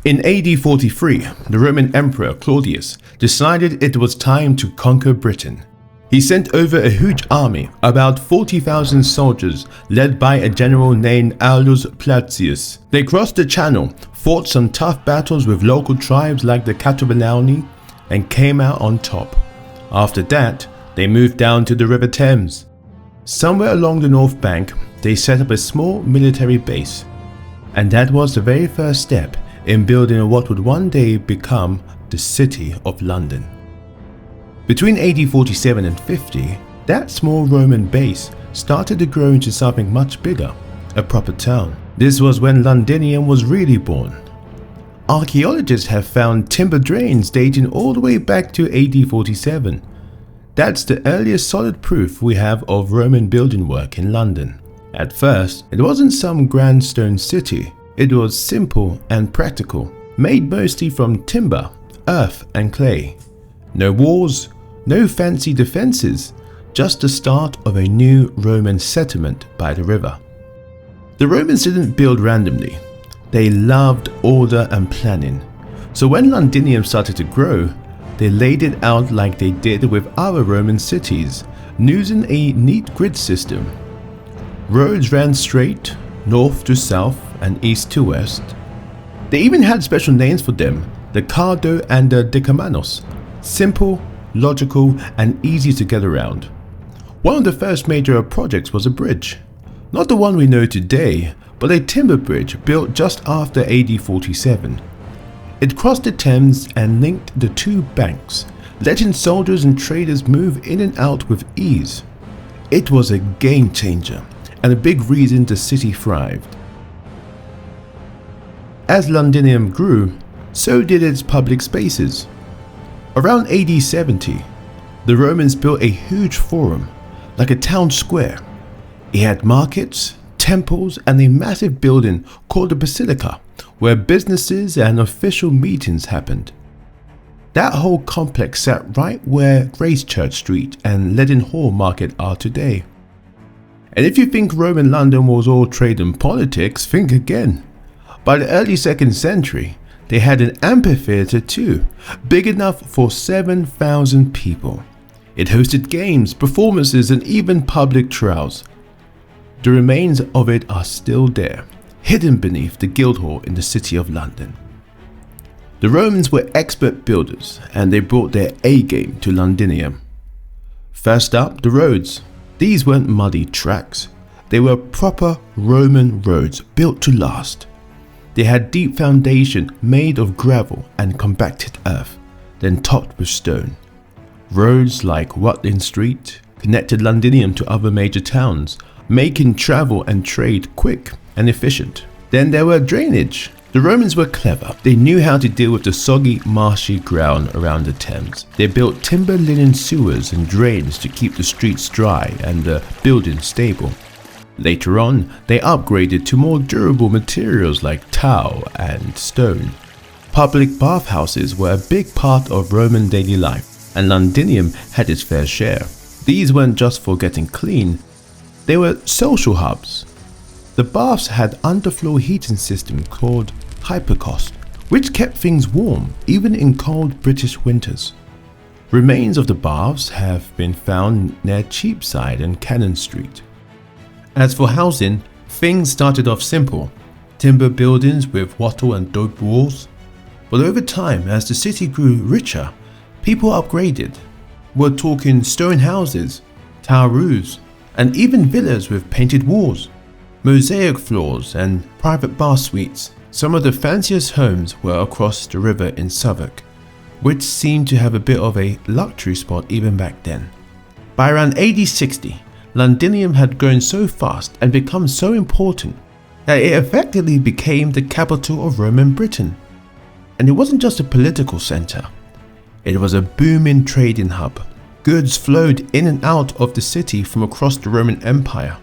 In AD 43, the Roman Emperor Claudius decided it was time to conquer Britain. He sent over a huge army, about 40,000 soldiers, led by a general named Aulus Plautius. They crossed the Channel, fought some tough battles with local tribes like the Catuvellauni, and came out on top. After that, they moved down to the River Thames. Somewhere along the north bank, they set up a small military base. And that was the very first step in building what would one day become the City of London. Between AD 47 and 50, that small Roman base started to grow into something much bigger, a proper town. This was when Londinium was really born. Archaeologists have found timber drains dating all the way back to AD 47. That's the earliest solid proof we have of Roman building work in London. At first, it wasn't some grand stone city. It was simple and practical, made mostly from timber, earth and clay. No walls, no fancy defenses, just the start of a new Roman settlement by the river. The Romans didn't build randomly. They loved order and planning. So when Londinium started to grow, they laid it out like they did with other Roman cities, using a neat grid system. Roads ran straight, north to south and east to west. They even had special names for them, the Cardo and the Decumanus. Simple, logical and easy to get around. One of the first major projects was a bridge. Not the one we know today, but a timber bridge built just after AD 47. It crossed the Thames and linked the two banks, letting soldiers and traders move in and out with ease. It was a game changer and a big reason the city thrived. As Londinium grew, so did its public spaces. Around AD 70, the Romans built a huge forum, like a town square. It had markets, temples, and a massive building called the Basilica, where businesses and official meetings happened. That whole complex sat right where Gracechurch Street and Leadenhall Market are today. And if you think Roman London was all trade and politics, think again. By the early 2nd century, they had an amphitheatre too, big enough for 7,000 people. It hosted games, performances and even public trials. The remains of it are still there, hidden beneath the Guildhall in the City of London. The Romans were expert builders and they brought their A-game to Londinium. First up, the roads. These weren't muddy tracks. They were proper Roman roads built to last. They had deep foundation made of gravel and compacted earth, then topped with stone. Roads like Watling Street connected Londinium to other major towns, making travel and trade quick and efficient. Then there were drainage. The Romans were clever. They knew how to deal with the soggy, marshy ground around the Thames. They built timber linen sewers and drains to keep the streets dry and the buildings stable. Later on, they upgraded to more durable materials like tile and stone. Public bathhouses were a big part of Roman daily life, and Londinium had its fair share. These weren't just for getting clean, they were social hubs. The baths had underfloor heating system called hypocaust, which kept things warm even in cold British winters. Remains of the baths have been found near Cheapside and Cannon Street. As for housing, things started off simple, timber buildings with wattle and daub walls. But over time, as the city grew richer, people upgraded. We're talking stone houses, tower roofs, and even villas with painted walls, mosaic floors and private bar suites. Some of the fanciest homes were across the river in Southwark, which seemed to have a bit of a luxury spot even back then. By around AD 60, Londinium had grown so fast and become so important that it effectively became the capital of Roman Britain. And it wasn't just a political centre, it was a booming trading hub. Goods flowed in and out of the city from across the Roman Empire.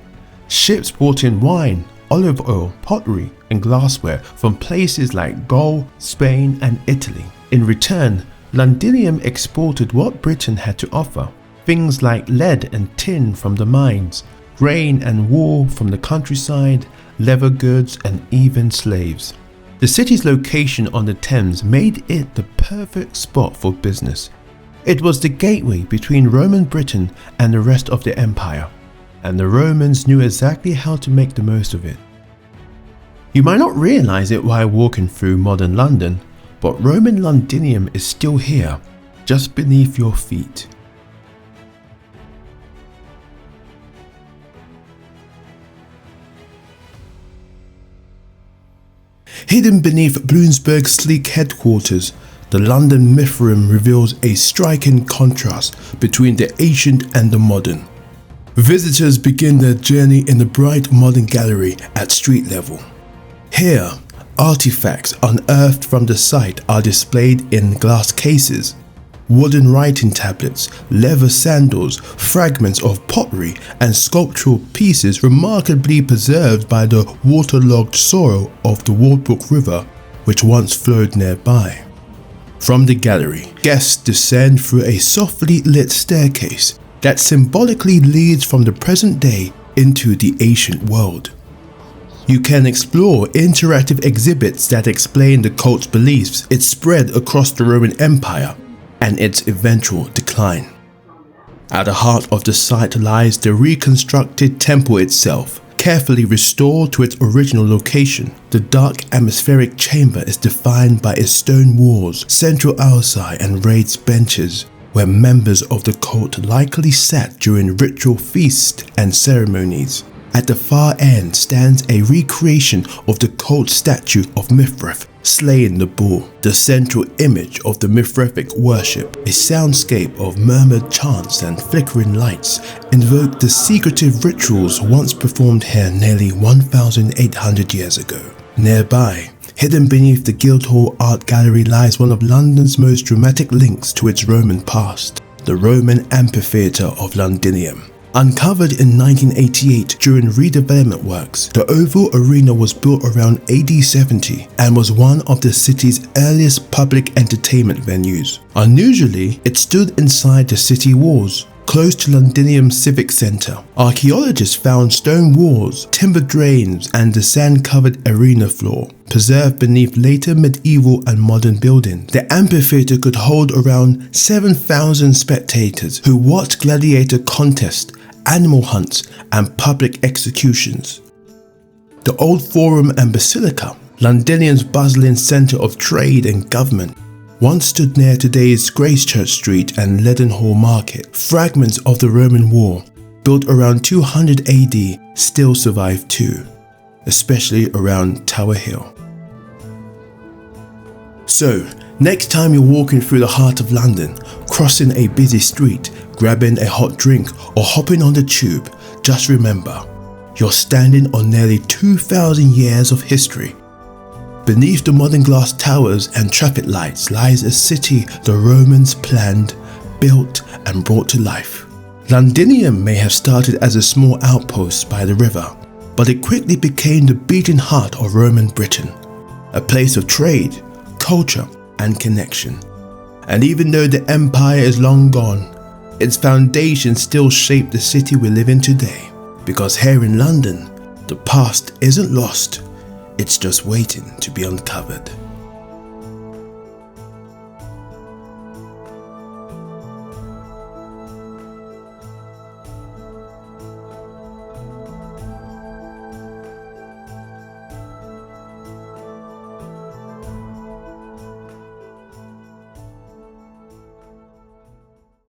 Ships brought in wine, olive oil, pottery and glassware from places like Gaul, Spain and Italy. In return, Londinium exported what Britain had to offer. Things like lead and tin from the mines, grain and wool from the countryside, leather goods and even slaves. The city's location on the Thames made it the perfect spot for business. It was the gateway between Roman Britain and the rest of the empire, and the Romans knew exactly how to make the most of it. You might not realize it while walking through modern London, but Roman Londinium is still here, just beneath your feet. Hidden beneath Bloomsburg's sleek headquarters, the London Myth Room reveals a striking contrast between the ancient and the modern. Visitors begin their journey in the bright modern gallery at street level. Here, artifacts unearthed from the site are displayed in glass cases. Wooden writing tablets, leather sandals, fragments of pottery, and sculptural pieces remarkably preserved by the waterlogged soil of the Walbrook River, which once flowed nearby. From the gallery, guests descend through a softly lit staircase that symbolically leads from the present day into the ancient world. You can explore interactive exhibits that explain the cult's beliefs, its spread across the Roman Empire, and its eventual decline. At the heart of the site lies the reconstructed temple itself, carefully restored to its original location. The dark atmospheric chamber is defined by its stone walls, central altai, and raised benches, where members of the cult likely sat during ritual feasts and ceremonies. At the far end stands a recreation of the cult statue of Mithras slaying the bull, the central image of the Mithrific worship. A soundscape of murmured chants and flickering lights invoke the secretive rituals once performed here nearly 1,800 years ago. Nearby, hidden beneath the Guildhall Art Gallery, lies one of London's most dramatic links to its Roman past, the Roman Amphitheatre of Londinium. Uncovered in 1988 during redevelopment works, the Oval Arena was built around AD 70 and was one of the city's earliest public entertainment venues. Unusually, it stood inside the city walls, close to Londinium Civic Centre. Archaeologists found stone walls, timber drains, and the sand-covered arena floor, preserved beneath later medieval and modern buildings. The amphitheatre could hold around 7,000 spectators who watched gladiator contests, animal hunts, and public executions. The Old Forum and Basilica, Londinium's bustling centre of trade and government, once stood near today's Gracechurch Street and Leadenhall Market. Fragments of the Roman wall, built around 200 AD, still survive too, especially around Tower Hill. So, next time you're walking through the heart of London, crossing a busy street, grabbing a hot drink, or hopping on the tube, just remember, you're standing on nearly 2,000 years of history. Beneath the modern glass towers and traffic lights lies a city the Romans planned, built, and brought to life. Londinium may have started as a small outpost by the river, but it quickly became the beating heart of Roman Britain, a place of trade, culture, and connection. And even though the empire is long gone, its foundations still shape the city we live in today. Because here in London, the past isn't lost, it's just waiting to be uncovered.